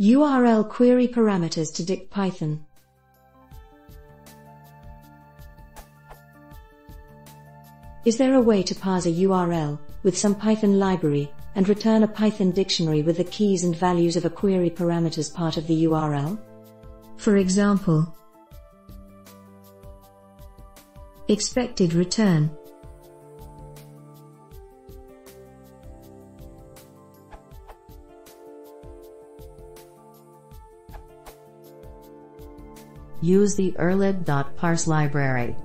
URL query parameters to dict Python. Is there a way to parse a URL with some Python library and return a Python dictionary with the keys and values of a query parameters part of the URL? For example, expected return. Use the erlib.parse library.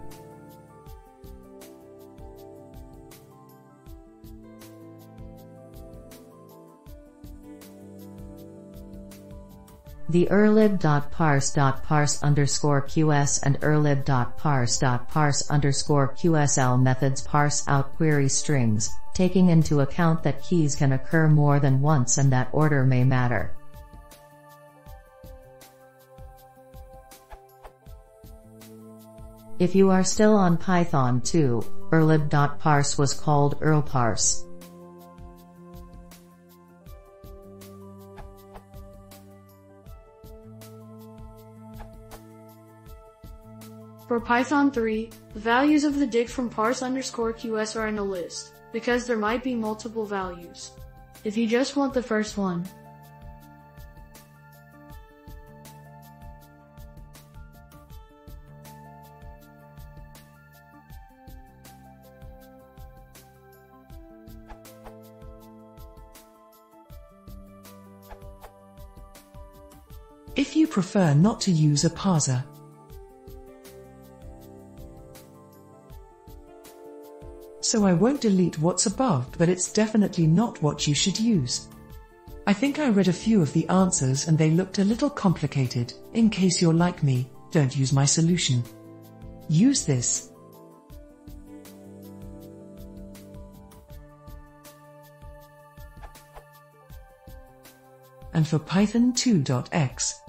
The erlib.parse.parse_qs and erlib.parse.parse_qsl methods parse out query strings, taking into account that keys can occur more than once and that order may matter. If you are still on Python 2, erlib.parse was called erlparse. For Python 3, the values of the dict from parse_qs are in a list, because there might be multiple values. If you just want the first one, if you prefer not to use a parser, so I won't delete what's above, but it's definitely not what you should use. I think I read a few of the answers and they looked a little complicated. In case you're like me, don't use my solution. Use this. And for Python 2.x,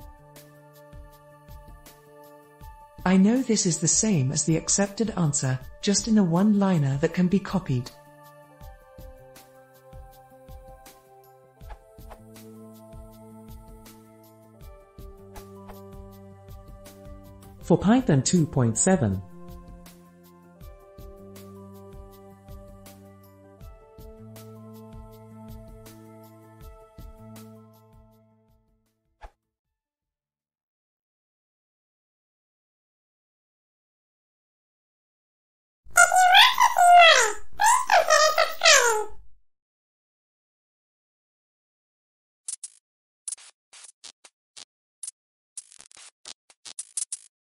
I know this is the same as the accepted answer, just in a one-liner that can be copied. For Python 2.7,